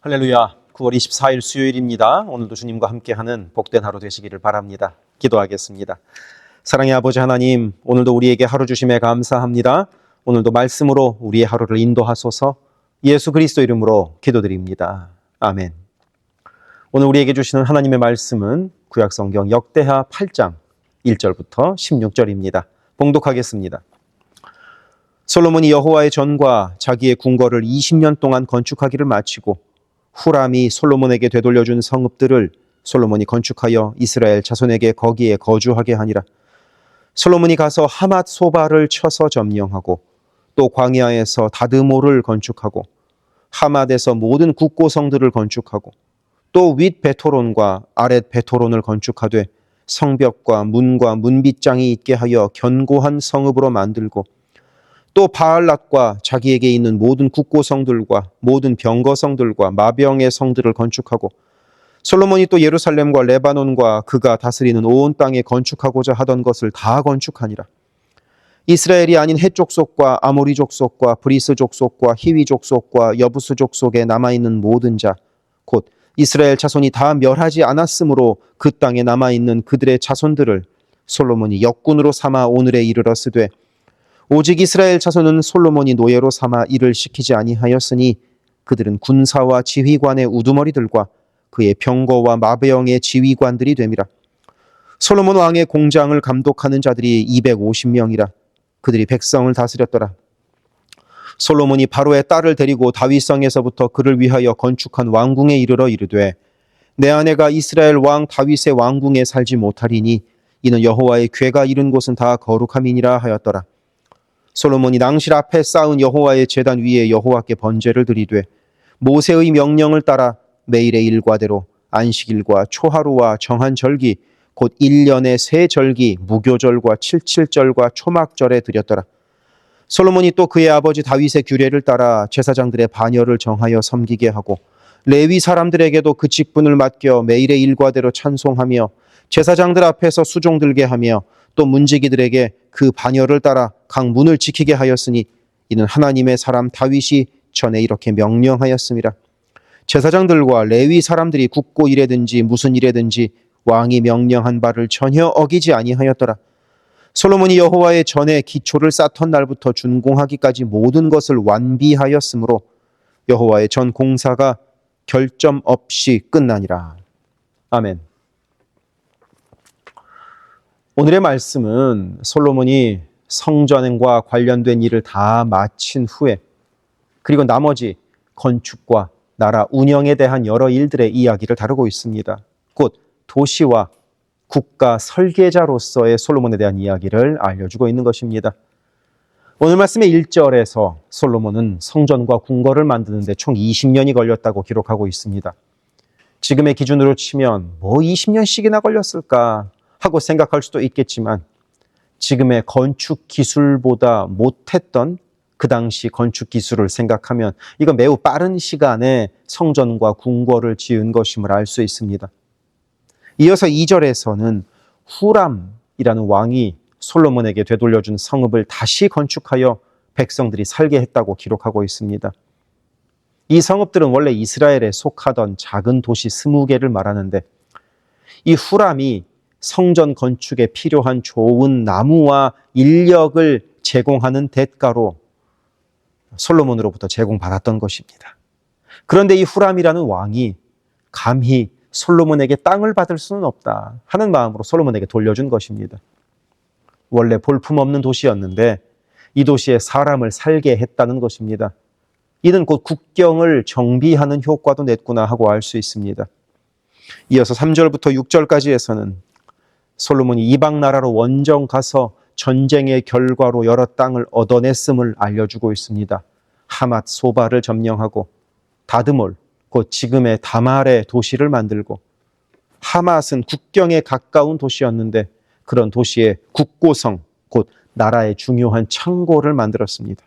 할렐루야. 9월 24일 수요일입니다. 오늘도 주님과 함께하는 복된 하루 되시기를 바랍니다. 기도하겠습니다. 사랑의 아버지 하나님, 오늘도 우리에게 하루 주심에 감사합니다. 오늘도 말씀으로 우리의 하루를 인도하소서. 예수 그리스도 이름으로 기도드립니다. 아멘. 오늘 우리에게 주시는 하나님의 말씀은 구약성경 역대하 8장 1절부터 16절입니다. 봉독하겠습니다. 솔로몬이 여호와의 전과 자기의 궁궐을 20년 동안 건축하기를 마치고 후람이 솔로몬에게 되돌려준 성읍들을 솔로몬이 건축하여 이스라엘 자손에게 거기에 거주하게 하니라. 솔로몬이 가서 하맛 소바를 쳐서 점령하고 또 광야에서 다드모를 건축하고 하맛에서 모든 국고성들을 건축하고 또 윗 베토론과 아랫 베토론을 건축하되 성벽과 문과 문빗장이 있게 하여 견고한 성읍으로 만들고 또 바알랏과 자기에게 있는 모든 국고성들과 모든 병거성들과 마병의 성들을 건축하고 솔로몬이 또 예루살렘과 레바논과 그가 다스리는 온 땅에 건축하고자 하던 것을 다 건축하니라. 이스라엘이 아닌 헷 족속과 아모리 족속과 브리스 족속과 히위 족속과 여부스 족속에 남아있는 모든 자 곧 이스라엘 자손이 다 멸하지 않았으므로 그 땅에 남아있는 그들의 자손들을 솔로몬이 역군으로 삼아 오늘에 이르렀으되 오직 이스라엘 자손은 솔로몬이 노예로 삼아 일을 시키지 아니하였으니 그들은 군사와 지휘관의 우두머리들과 그의 병거와 마병의 지휘관들이 됨이라. 솔로몬 왕의 공장을 감독하는 자들이 250명이라. 그들이 백성을 다스렸더라. 솔로몬이 바로의 딸을 데리고 다윗성에서부터 그를 위하여 건축한 왕궁에 이르러 이르되 내 아내가 이스라엘 왕 다윗의 왕궁에 살지 못하리니 이는 여호와의 궤가 이른 곳은 다 거룩함이니라 하였더라. 솔로몬이 낭실 앞에 쌓은 여호와의 제단 위에 여호와께 번제를 드리되 모세의 명령을 따라 매일의 일과대로 안식일과 초하루와 정한 절기 곧 1년의 세 절기 무교절과 칠칠절과 초막절에 드렸더라. 솔로몬이 또 그의 아버지 다윗의 규례를 따라 제사장들의 반열을 정하여 섬기게 하고 레위 사람들에게도 그 직분을 맡겨 매일의 일과대로 찬송하며 제사장들 앞에서 수종 들게 하며 또 문지기들에게 그 반열을 따라 각 문을 지키게 하였으니 이는 하나님의 사람 다윗이 전에 이렇게 명령하였음이라. 제사장들과 레위 사람들이 국고 일에든지 무슨 일에든지 왕이 명령한 바를 전혀 어기지 아니하였더라. 솔로몬이 여호와의 전에 기초를 쌓던 날부터 준공하기까지 모든 것을 완비하였으므로 여호와의 전 공사가 결점 없이 끝나니라. 아멘. 오늘의 말씀은 솔로몬이 성전과 관련된 일을 다 마친 후에 그리고 나머지 건축과 나라 운영에 대한 여러 일들의 이야기를 다루고 있습니다. 곧 도시와 국가 설계자로서의 솔로몬에 대한 이야기를 알려주고 있는 것입니다. 오늘 말씀의 1절에서 솔로몬은 성전과 궁궐을 만드는데 총 20년이 걸렸다고 기록하고 있습니다. 지금의 기준으로 치면 뭐 20년씩이나 걸렸을까 하고 생각할 수도 있겠지만 지금의 건축 기술보다 못했던 그 당시 건축 기술을 생각하면 이건 매우 빠른 시간에 성전과 궁궐을 지은 것임을 알 수 있습니다. 이어서 2절에서는 후람이라는 왕이 솔로몬에게 되돌려준 성읍을 다시 건축하여 백성들이 살게 했다고 기록하고 있습니다. 이 성읍들은 원래 이스라엘에 속하던 작은 도시 20개를 말하는데 이 후람이 성전 건축에 필요한 좋은 나무와 인력을 제공하는 대가로 솔로몬으로부터 제공받았던 것입니다. 그런데 이 후람이라는 왕이 감히 솔로몬에게 땅을 받을 수는 없다 하는 마음으로 솔로몬에게 돌려준 것입니다. 원래 볼품없는 도시였는데 이 도시에 사람을 살게 했다는 것입니다. 이는 곧 국경을 정비하는 효과도 냈구나 하고 알 수 있습니다. 이어서 3절부터 6절까지에서는 솔로몬이 이방 나라로 원정 가서 전쟁의 결과로 여러 땅을 얻어냈음을 알려주고 있습니다. 하맛 소바를 점령하고 다드몰 곧 지금의 다말의 도시를 만들고 하맛은 국경에 가까운 도시였는데 그런 도시에 국고성 곧 나라의 중요한 창고를 만들었습니다.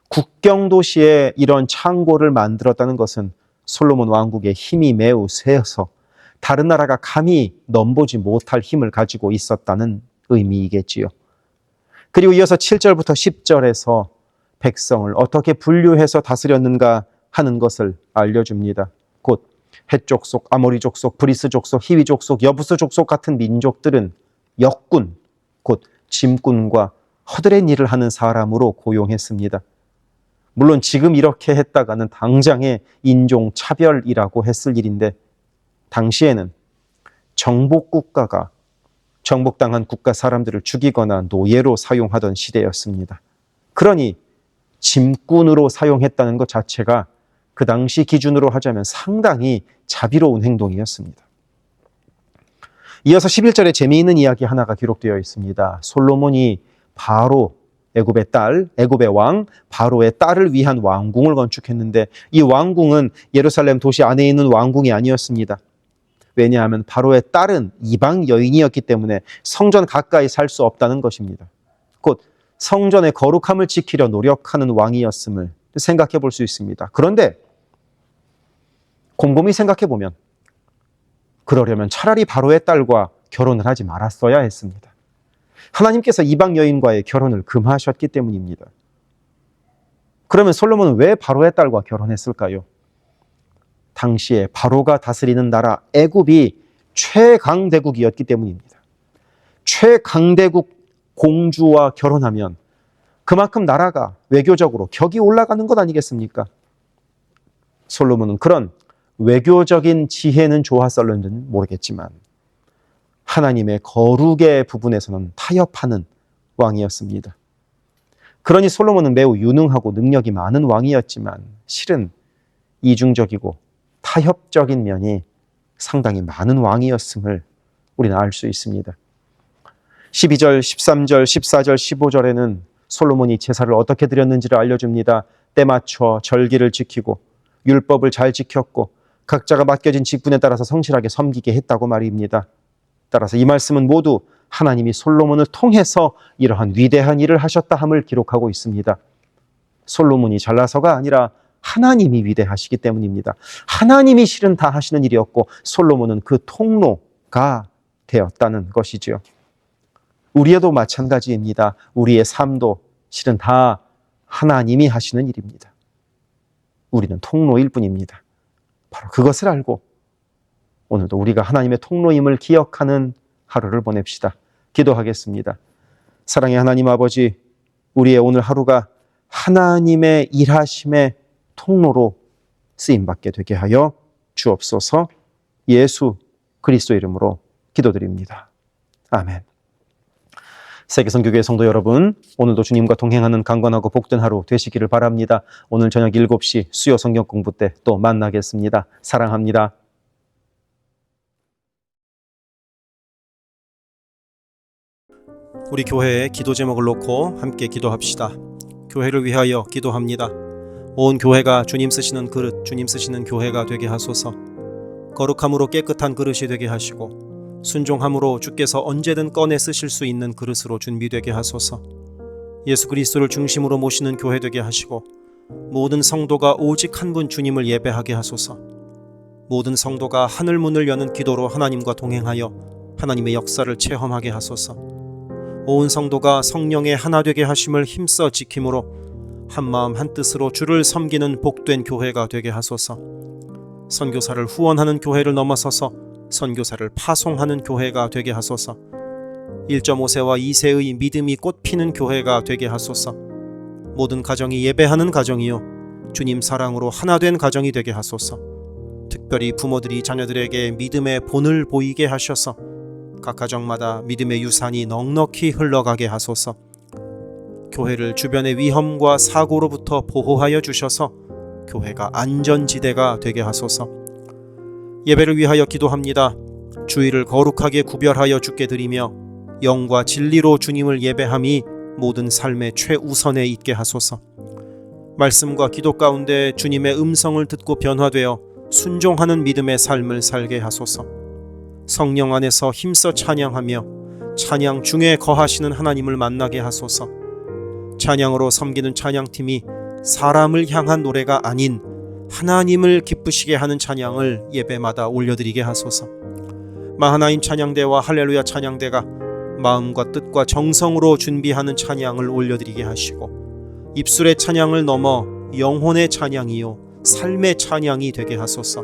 국경 도시에 이런 창고를 만들었다는 것은 솔로몬 왕국의 힘이 매우 세서 다른 나라가 감히 넘보지 못할 힘을 가지고 있었다는 의미이겠지요. 그리고 이어서 7절부터 10절에서 백성을 어떻게 분류해서 다스렸는가 하는 것을 알려줍니다. 곧 헷 족속, 아모리 족속, 브리스 족속, 히위 족속, 여부스 족속 같은 민족들은 역군, 곧 짐꾼과 허드렛 일을 하는 사람으로 고용했습니다. 물론 지금 이렇게 했다가는 당장의 인종차별이라고 했을 일인데, 당시에는 정복국가가 정복당한 국가 사람들을 죽이거나 노예로 사용하던 시대였습니다. 그러니 짐꾼으로 사용했다는 것 자체가 그 당시 기준으로 하자면 상당히 자비로운 행동이었습니다. 이어서 11절에 재미있는 이야기 하나가 기록되어 있습니다. 솔로몬이 바로 애굽의 딸, 애굽의 왕 바로의 딸을 위한 왕궁을 건축했는데, 이 왕궁은 예루살렘 도시 안에 있는 왕궁이 아니었습니다. 왜냐하면 바로의 딸은 이방 여인이었기 때문에 성전 가까이 살 수 없다는 것입니다. 곧 성전의 거룩함을 지키려 노력하는 왕이었음을 생각해 볼 수 있습니다. 그런데 곰곰이 생각해 보면 그러려면 차라리 바로의 딸과 결혼을 하지 말았어야 했습니다. 하나님께서 이방 여인과의 결혼을 금하셨기 때문입니다. 그러면 솔로몬은 왜 바로의 딸과 결혼했을까요? 당시에 바로가 다스리는 나라 애굽이 최강대국이었기 때문입니다. 최강대국 공주와 결혼하면 그만큼 나라가 외교적으로 격이 올라가는 것 아니겠습니까? 솔로몬은 그런 외교적인 지혜는 좋았을는지는 모르겠지만 하나님의 거룩의 부분에서는 타협하는 왕이었습니다. 그러니 솔로몬은 매우 유능하고 능력이 많은 왕이었지만 실은 이중적이고 타협적인 면이 상당히 많은 왕이었음을 우리는 알 수 있습니다. 12절, 13절, 14절, 15절에는 솔로몬이 제사를 어떻게 드렸는지를 알려줍니다. 때맞춰 절기를 지키고 율법을 잘 지켰고 각자가 맡겨진 직분에 따라서 성실하게 섬기게 했다고 말입니다. 따라서 이 말씀은 모두 하나님이 솔로몬을 통해서 이러한 위대한 일을 하셨다 함을 기록하고 있습니다. 솔로몬이 잘나서가 아니라 하나님이 위대하시기 때문입니다. 하나님이 실은 다 하시는 일이었고 솔로몬은 그 통로가 되었다는 것이지요. 우리에도 마찬가지입니다. 우리의 삶도 실은 다 하나님이 하시는 일입니다. 우리는 통로일 뿐입니다. 바로 그것을 알고 오늘도 우리가 하나님의 통로임을 기억하는 하루를 보냅시다. 기도하겠습니다. 사랑의 하나님 아버지, 우리의 오늘 하루가 하나님의 일하심의 통로로 쓰임받게 되게 하여 주옵소서. 예수 그리스도 이름으로 기도드립니다. 아멘. 세계선교교회 성도 여러분, 오늘도 주님과 동행하는 강건하고 복된 하루 되시기를 바랍니다. 오늘 저녁 7시 수요 성경 공부 때 또 만나겠습니다. 사랑합니다. 우리 교회에 기도 제목을 놓고 함께 기도합시다. 교회를 위하여 기도합니다. 온 교회가 주님 쓰시는 그릇, 주님 쓰시는 교회가 되게 하소서. 거룩함으로 깨끗한 그릇이 되게 하시고 순종함으로 주께서 언제든 꺼내 쓰실 수 있는 그릇으로 준비되게 하소서. 예수 그리스도를 중심으로 모시는 교회 되게 하시고 모든 성도가 오직 한 분 주님을 예배하게 하소서. 모든 성도가 하늘 문을 여는 기도로 하나님과 동행하여 하나님의 역사를 체험하게 하소서. 온 성도가 성령의 하나 되게 하심을 힘써 지킴으로 한마음 한뜻으로 주를 섬기는 복된 교회가 되게 하소서. 선교사를 후원하는 교회를 넘어서서 선교사를 파송하는 교회가 되게 하소서. 1.5세와 2세의 믿음이 꽃피는 교회가 되게 하소서. 모든 가정이 예배하는 가정이요 주님 사랑으로 하나 된 가정이 되게 하소서. 특별히 부모들이 자녀들에게 믿음의 본을 보이게 하셔서 각 가정마다 믿음의 유산이 넉넉히 흘러가게 하소서. 교회를 주변의 위험과 사고로부터 보호하여 주셔서 교회가 안전지대가 되게 하소서. 예배를 위하여 기도합니다. 주일을 거룩하게 구별하여 주께 드리며 영과 진리로 주님을 예배함이 모든 삶의 최우선에 있게 하소서. 말씀과 기도 가운데 주님의 음성을 듣고 변화되어 순종하는 믿음의 삶을 살게 하소서. 성령 안에서 힘써 찬양하며 찬양 중에 거하시는 하나님을 만나게 하소서. 찬양으로 섬기는 찬양팀이 사람을 향한 노래가 아닌 하나님을 기쁘시게 하는 찬양을 예배마다 올려드리게 하소서. 마하나임 찬양대와 할렐루야 찬양대가 마음과 뜻과 정성으로 준비하는 찬양을 올려드리게 하시고 입술의 찬양을 넘어 영혼의 찬양이요 삶의 찬양이 되게 하소서.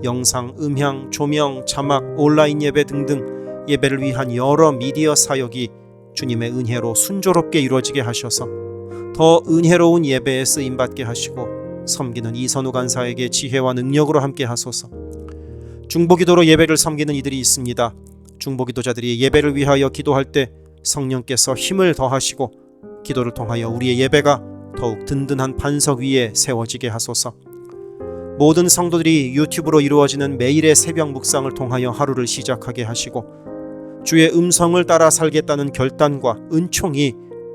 영상, 음향, 조명, 자막, 온라인 예배 등등 예배를 위한 여러 미디어 사역이 주님의 은혜로 순조롭게 이루어지게 하셔서 더 은혜로운 예배에 쓰임받게 하시고 섬기는 이선우 간사에게 지혜와 능력으로 함께 하소서. 중보기도로 예배를 섬기는 이들이 있습니다. 중보기도자들이 예배를 위하여 기도할 때 성령께서 힘을 더하시고 기도를 통하여 우리의 예배가 더욱 든든한 반석 위에 세워지게 하소서. 모든 성도들이 유튜브로 이루어지는 매일의 새벽 묵상을 통하여 하루를 시작하게 하시고 주의 음성을 따라 살겠다는 결단과 은총이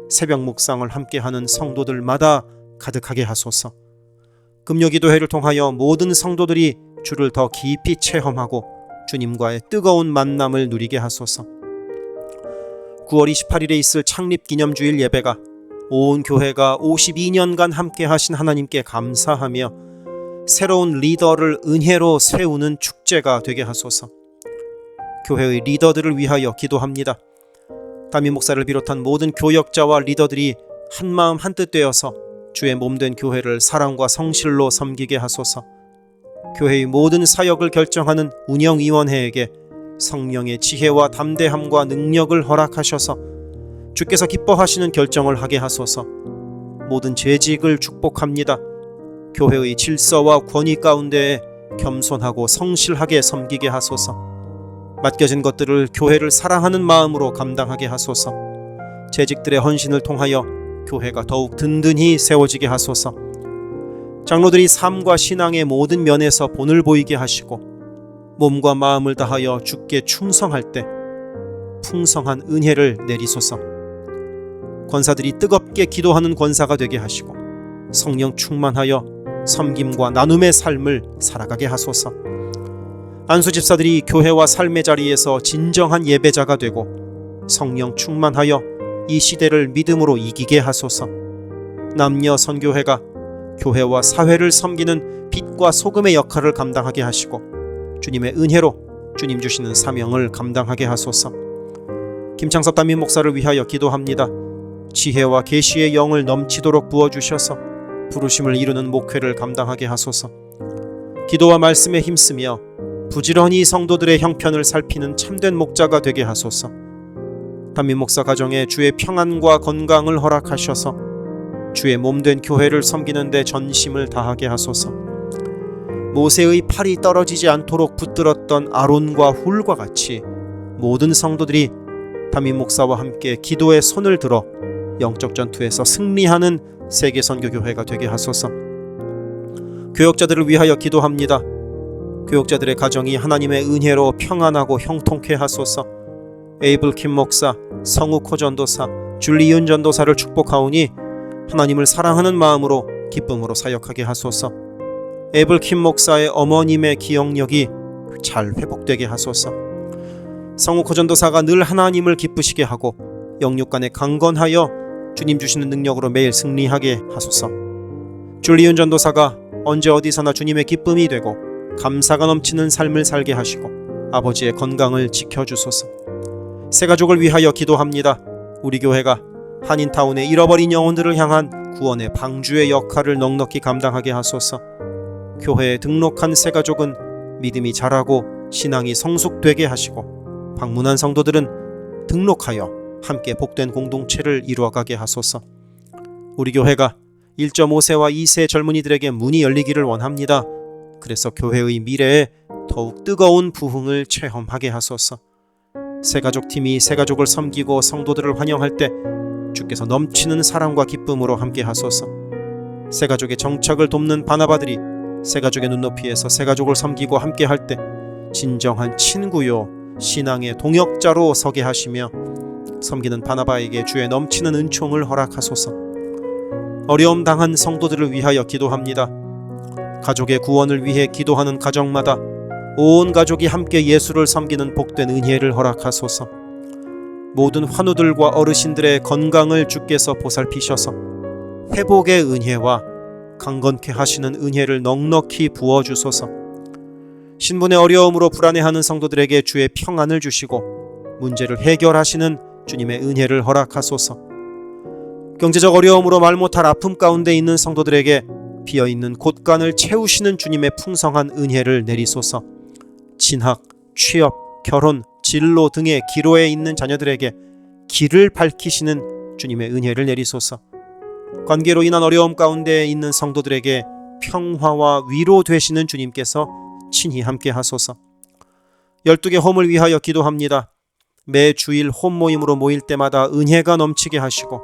새벽 묵상을 함께하는 성도들마다 가득하게 하소서. 금요기도회를 통하여 모든 성도들이 주를 더 깊이 체험하고 주님과의 뜨거운 만남을 누리게 하소서. 9월 28일에 있을 창립기념주일 예배가 온 교회가 52년간 함께 하신 하나님께 감사하며 새로운 리더를 은혜로 세우는 축제가 되게 하소서. 교회의 리더들을 위하여 기도합니다. 담임 목사를 비롯한 모든 교역자와 리더들이 한마음 한뜻 되어서 주의 몸된 교회를 사랑과 성실로 섬기게 하소서. 교회의 모든 사역을 결정하는 운영위원회에게 성령의 지혜와 담대함과 능력을 허락하셔서 주께서 기뻐하시는 결정을 하게 하소서. 모든 재직을 축복합니다. 교회의 질서와 권위 가운데에 겸손하고 성실하게 섬기게 하소서. 맡겨진 것들을 교회를 사랑하는 마음으로 감당하게 하소서. 재직들의 헌신을 통하여 교회가 더욱 든든히 세워지게 하소서. 장로들이 삶과 신앙의 모든 면에서 본을 보이게 하시고 몸과 마음을 다하여 주께 충성할 때 풍성한 은혜를 내리소서. 권사들이 뜨겁게 기도하는 권사가 되게 하시고 성령 충만하여 섬김과 나눔의 삶을 살아가게 하소서. 안수 집사들이 교회와 삶의 자리에서 진정한 예배자가 되고 성령 충만하여 이 시대를 믿음으로 이기게 하소서. 남녀 선교회가 교회와 사회를 섬기는 빛과 소금의 역할을 감당하게 하시고 주님의 은혜로 주님 주시는 사명을 감당하게 하소서. 김창섭 담임 목사를 위하여 기도합니다. 지혜와 계시의 영을 넘치도록 부어주셔서 부르심을 이루는 목회를 감당하게 하소서. 기도와 말씀에 힘쓰며 부지런히 성도들의 형편을 살피는 참된 목자가 되게 하소서. 담임 목사 가정에 주의 평안과 건강을 허락하셔서 주의 몸된 교회를 섬기는 데 전심을 다하게 하소서. 모세의 팔이 떨어지지 않도록 붙들었던 아론과 훌과 같이 모든 성도들이 담임 목사와 함께 기도의 손을 들어 영적 전투에서 승리하는 세계 선교교회가 되게 하소서. 교역자들을 위하여 기도합니다. 교역자들의 가정이 하나님의 은혜로 평안하고 형통케 하소서. 에이블 킴 목사, 성욱 전도사, 줄리윤 전도사를 축복하오니 하나님을 사랑하는 마음으로 기쁨으로 사역하게 하소서. 에이블 킴 목사의 어머님의 기억력이 잘 회복되게 하소서. 성욱 전도사가 늘 하나님을 기쁘시게 하고 영육간에 강건하여 주님 주시는 능력으로 매일 승리하게 하소서. 줄리윤 전도사가 언제 어디서나 주님의 기쁨이 되고 감사가 넘치는 삶을 살게 하시고 아버지의 건강을 지켜주소서. 새가족을 위하여 기도합니다. 우리 교회가 한인타운의 잃어버린 영혼들을 향한 구원의 방주의 역할을 넉넉히 감당하게 하소서. 교회에 등록한 새가족은 믿음이 자라고 신앙이 성숙되게 하시고 방문한 성도들은 등록하여 함께 복된 공동체를 이루어가게 하소서. 우리 교회가 1.5세와 2세 젊은이들에게 문이 열리기를 원합니다. 그래서 교회의 미래에 더욱 뜨거운 부흥을 체험하게 하소서. 새가족팀이 새가족을 섬기고 성도들을 환영할 때 주께서 넘치는 사랑과 기쁨으로 함께 하소서. 새가족의 정착을 돕는 바나바들이 새가족의 눈높이에서 새가족을 섬기고 함께 할 때 진정한 친구요 신앙의 동역자로 서게 하시며 섬기는 바나바에게 주의 넘치는 은총을 허락하소서. 어려움 당한 성도들을 위하여 기도합니다. 가족의 구원을 위해 기도하는 가정마다 온 가족이 함께 예수를 섬기는 복된 은혜를 허락하소서. 모든 환우들과 어르신들의 건강을 주께서 보살피셔서 회복의 은혜와 강건케 하시는 은혜를 넉넉히 부어주소서. 신분의 어려움으로 불안해하는 성도들에게 주의 평안을 주시고 문제를 해결하시는 주님의 은혜를 허락하소서. 경제적 어려움으로 말 못할 아픔 가운데 있는 성도들에게 비어있는 곳간을 채우시는 주님의 풍성한 은혜를 내리소서. 진학, 취업, 결혼, 진로 등의 기로에 있는 자녀들에게 길을 밝히시는 주님의 은혜를 내리소서. 관계로 인한 어려움 가운데 있는 성도들에게 평화와 위로 되시는 주님께서 친히 함께 하소서. 12개 홈을 위하여 기도합니다. 매 주일 홈 모임으로 모일 때마다 은혜가 넘치게 하시고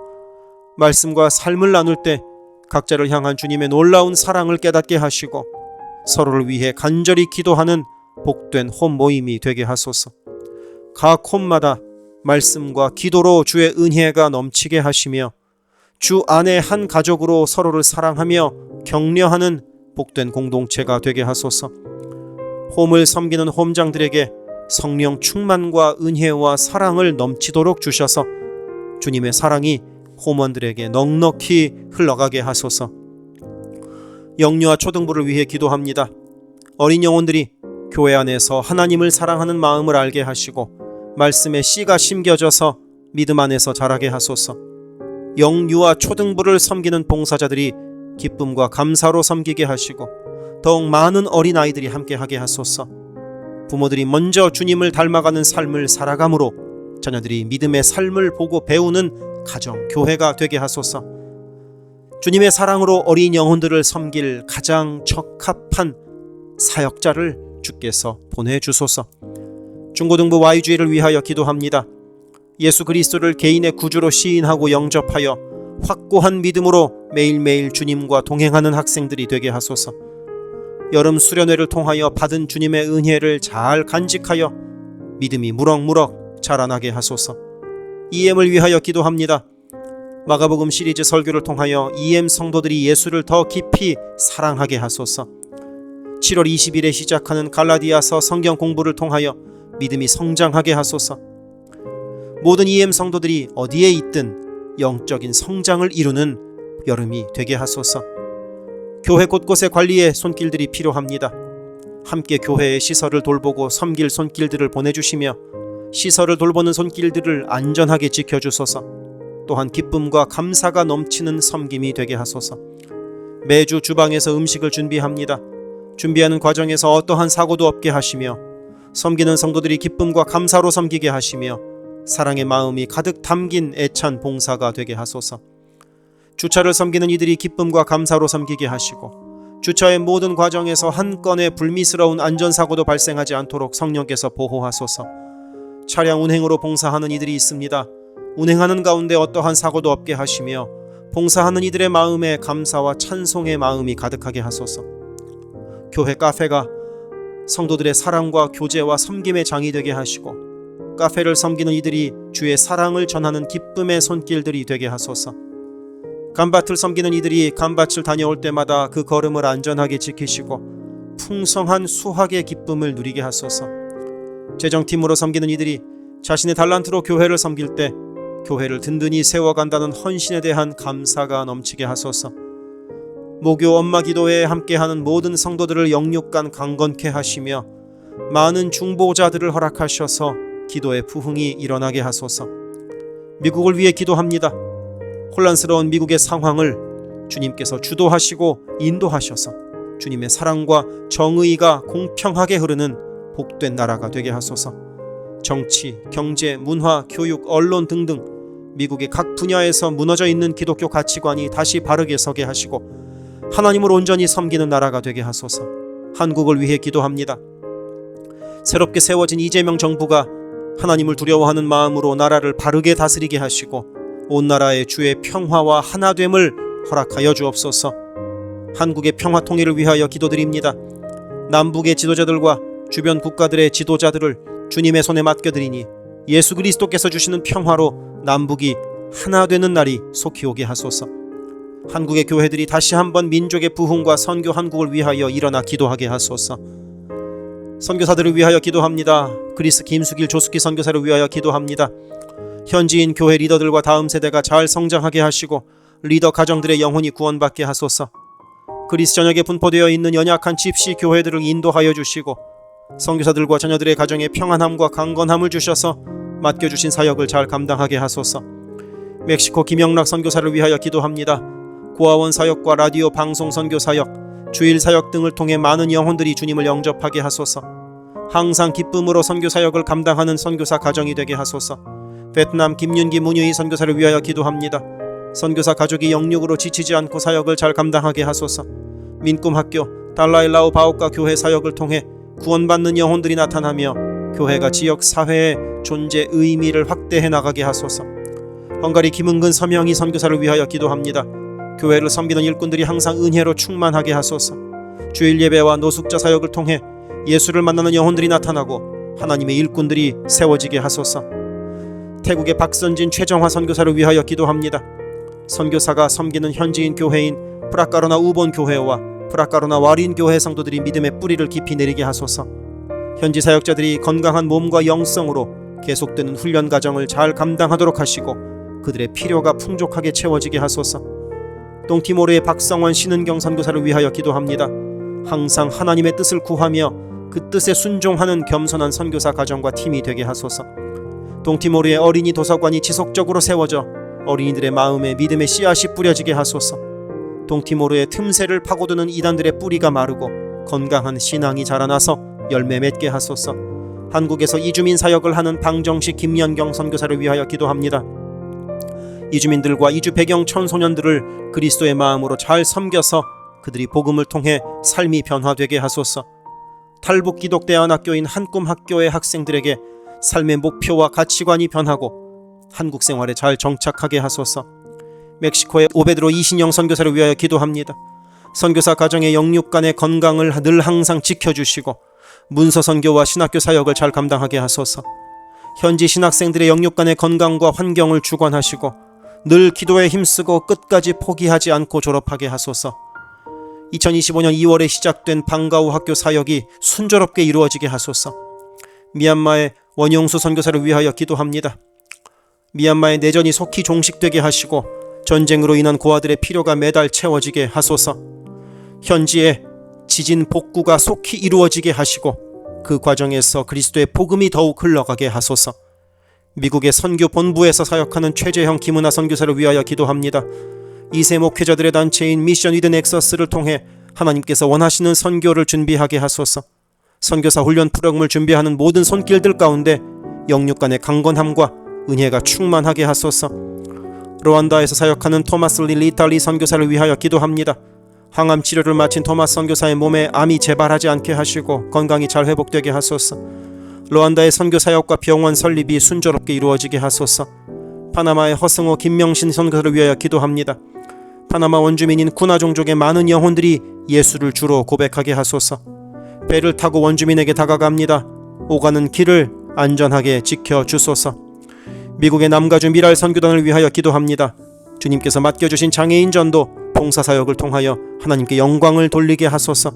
말씀과 삶을 나눌 때 각자를 향한 주님의 놀라운 사랑을 깨닫게 하시고 서로를 위해 간절히 기도하는 복된 홈 모임이 되게 하소서. 각 홈마다 말씀과 기도로 주의 은혜가 넘치게 하시며 주 안에 한 가족으로 서로를 사랑하며 격려하는 복된 공동체가 되게 하소서. 홈을 섬기는 홈장들에게 성령 충만과 은혜와 사랑을 넘치도록 주셔서 주님의 사랑이 홈원들에게 넉넉히 흘러가게 하소서. 영유아 초등부를 위해 기도합니다. 어린 영혼들이 교회 안에서 하나님을 사랑하는 마음을 알게 하시고 말씀의 씨가 심겨져서 믿음 안에서 자라게 하소서. 영유아 초등부를 섬기는 봉사자들이 기쁨과 감사로 섬기게 하시고 더욱 많은 어린아이들이 함께하게 하소서. 부모들이 먼저 주님을 닮아가는 삶을 살아감으로 자녀들이 믿음의 삶을 보고 배우는 가정, 교회가 되게 하소서. 주님의 사랑으로 어린 영혼들을 섬길 가장 적합한 사역자를 주께서 보내주소서. 중고등부 Y주일을 위하여 기도합니다. 예수 그리스도를 개인의 구주로 시인하고 영접하여 확고한 믿음으로 매일매일 주님과 동행하는 학생들이 되게 하소서. 여름 수련회를 통하여 받은 주님의 은혜를 잘 간직하여 믿음이 무럭무럭 자라나게 하소서. EM을 위하여 기도합니다. 마가복음 시리즈 설교를 통하여 EM 성도들이 예수를 더 깊이 사랑하게 하소서. 7월 20일에 시작하는 갈라디아서 성경 공부를 통하여 믿음이 성장하게 하소서. 모든 EM 성도들이 어디에 있든 영적인 성장을 이루는 여름이 되게 하소서. 교회 곳곳의 관리에 손길들이 필요합니다. 함께 교회의 시설을 돌보고 섬길 손길들을 보내주시며 시설을 돌보는 손길들을 안전하게 지켜주소서. 또한 기쁨과 감사가 넘치는 섬김이 되게 하소서. 매주 주방에서 음식을 준비합니다. 준비하는 과정에서 어떠한 사고도 없게 하시며 섬기는 성도들이 기쁨과 감사로 섬기게 하시며 사랑의 마음이 가득 담긴 애찬 봉사가 되게 하소서. 주차를 섬기는 이들이 기쁨과 감사로 섬기게 하시고 주차의 모든 과정에서 한 건의 불미스러운 안전사고도 발생하지 않도록 성령께서 보호하소서. 차량 운행으로 봉사하는 이들이 있습니다. 운행하는 가운데 어떠한 사고도 없게 하시며 봉사하는 이들의 마음에 감사와 찬송의 마음이 가득하게 하소서. 교회 카페가 성도들의 사랑과 교제와 섬김의 장이 되게 하시고 카페를 섬기는 이들이 주의 사랑을 전하는 기쁨의 손길들이 되게 하소서. 감밭을 섬기는 이들이 감밭을 다녀올 때마다 그 걸음을 안전하게 지키시고 풍성한 수확의 기쁨을 누리게 하소서. 재정팀으로 섬기는 이들이 자신의 달란트로 교회를 섬길 때 교회를 든든히 세워간다는 헌신에 대한 감사가 넘치게 하소서. 모교 엄마 기도회에 함께하는 모든 성도들을 영육간 강건케 하시며 많은 중보자들을 허락하셔서 기도의 부흥이 일어나게 하소서. 미국을 위해 기도합니다. 혼란스러운 미국의 상황을 주님께서 주도하시고 인도하셔서 주님의 사랑과 정의가 공평하게 흐르는 복된 나라가 되게 하소서. 정치, 경제, 문화, 교육, 언론 등등 미국의 각 분야에서 무너져 있는 기독교 가치관이 다시 바르게 서게 하시고 하나님을 온전히 섬기는 나라가 되게 하소서. 한국을 위해 기도합니다. 새롭게 세워진 이재명 정부가 하나님을 두려워하는 마음으로 나라를 바르게 다스리게 하시고 온 나라의 주의 평화와 하나됨을 허락하여 주옵소서. 한국의 평화 통일을 위하여 기도드립니다. 남북의 지도자들과 주변 국가들의 지도자들을 주님의 손에 맡겨드리니 예수 그리스도께서 주시는 평화로 남북이 하나 되는 날이 속히 오게 하소서. 한국의 교회들이 다시 한번 민족의 부흥과 선교 한국을 위하여 일어나 기도하게 하소서. 선교사들을 위하여 기도합니다. 그리스 김수길 조숙희 선교사를 위하여 기도합니다. 현지인 교회 리더들과 다음 세대가 잘 성장하게 하시고 리더 가정들의 영혼이 구원받게 하소서. 그리스 전역에 분포되어 있는 연약한 집시 교회들을 인도하여 주시고 선교사들과 자녀들의 가정에 평안함과 강건함을 주셔서 맡겨주신 사역을 잘 감당하게 하소서. 멕시코 김영락 선교사를 위하여 기도합니다. 고아원 사역과 라디오 방송 선교 사역, 주일 사역 등을 통해 많은 영혼들이 주님을 영접하게 하소서. 항상 기쁨으로 선교 사역을 감당하는 선교사 가정이 되게 하소서. 베트남 김윤기 문유희 선교사를 위하여 기도합니다. 선교사 가족이 영육으로 지치지 않고 사역을 잘 감당하게 하소서. 민꿈학교, 달라일라오 바오카 교회 사역을 통해 구원받는 영혼들이 나타나며 교회가 지역 사회의 존재 의미를 확대해 나가게 하소서. 헝가리 김은근 서명희 선교사를 위하여 기도합니다. 교회를 섬기는 일꾼들이 항상 은혜로 충만하게 하소서. 주일 예배와 노숙자 사역을 통해 예수를 만나는 영혼들이 나타나고 하나님의 일꾼들이 세워지게 하소서. 태국의 박선진 최정화 선교사를 위하여 기도합니다. 선교사가 섬기는 현지인 교회인 프라카로나 우본 교회와 프라카로나 와린 교회 성도들이 믿음의 뿌리를 깊이 내리게 하소서. 현지 사역자들이 건강한 몸과 영성으로 계속되는 훈련 과정을 잘 감당하도록 하시고 그들의 필요가 풍족하게 채워지게 하소서. 동티모르의 박성원 신은경 선교사를 위하여 기도합니다. 항상 하나님의 뜻을 구하며 그 뜻에 순종하는 겸손한 선교사 가정과 팀이 되게 하소서. 동티모르의 어린이 도서관이 지속적으로 세워져 어린이들의 마음에 믿음의 씨앗이 뿌려지게 하소서. 동티모르의 틈새를 파고드는 이단들의 뿌리가 마르고 건강한 신앙이 자라나서 열매 맺게 하소서. 한국에서 이주민 사역을 하는 방정식 김연경 선교사를 위하여 기도합니다. 이주민들과 이주 배경 청소년들을 그리스도의 마음으로 잘 섬겨서 그들이 복음을 통해 삶이 변화되게 하소서. 탈북 기독대안학교인 한꿈학교의 학생들에게 삶의 목표와 가치관이 변하고 한국 생활에 잘 정착하게 하소서. 멕시코의 오베드로 이신영 선교사를 위하여 기도합니다. 선교사 가정의 영육 간의 건강을 늘 항상 지켜주시고 문서 선교와 신학교 사역을 잘 감당하게 하소서. 현지 신학생들의 영육 간의 건강과 환경을 주관하시고 늘 기도에 힘쓰고 끝까지 포기하지 않고 졸업하게 하소서. 2025년 2월에 시작된 방과후 학교 사역이 순조롭게 이루어지게 하소서. 미얀마의 원용수 선교사를 위하여 기도합니다. 미얀마의 내전이 속히 종식되게 하시고 전쟁으로 인한 고아들의 필요가 매달 채워지게 하소서. 현지에 지진 복구가 속히 이루어지게 하시고 그 과정에서 그리스도의 복음이 더욱 흘러가게 하소서. 미국의 선교 본부에서 사역하는 최재형 김은하 선교사를 위하여 기도합니다. 2세 목회자들의 단체인 미션 위드 넥서스를 통해 하나님께서 원하시는 선교를 준비하게 하소서. 선교사 훈련 프로그램을 준비하는 모든 손길들 가운데 영육 간의 강건함과 은혜가 충만하게 하소서. 루안다에서 사역하는 토마스 리탈리 선교사를 위하여 기도합니다. 항암 치료를 마친 토마스 선교사의 몸에 암이 재발하지 않게 하시고 건강이 잘 회복되게 하소서. 루안다의 선교 사역과 병원 설립이 순조롭게 이루어지게 하소서. 파나마의 허승호 김명신 선교사를 위하여 기도합니다. 파나마 원주민인 쿠나 종족의 많은 영혼들이 예수를 주로 고백하게 하소서. 배를 타고 원주민에게 다가갑니다. 오가는 길을 안전하게 지켜주소서. 미국의 남가주 미랄 선교단을 위하여 기도합니다. 주님께서 맡겨주신 장애인 전도 봉사사역을 통하여 하나님께 영광을 돌리게 하소서.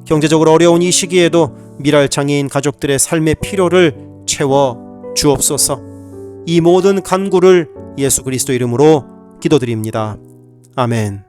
경제적으로 어려운 이 시기에도 미랄 장애인 가족들의 삶의 필요를 채워 주옵소서. 이 모든 간구를 예수 그리스도 이름으로 기도드립니다. 아멘.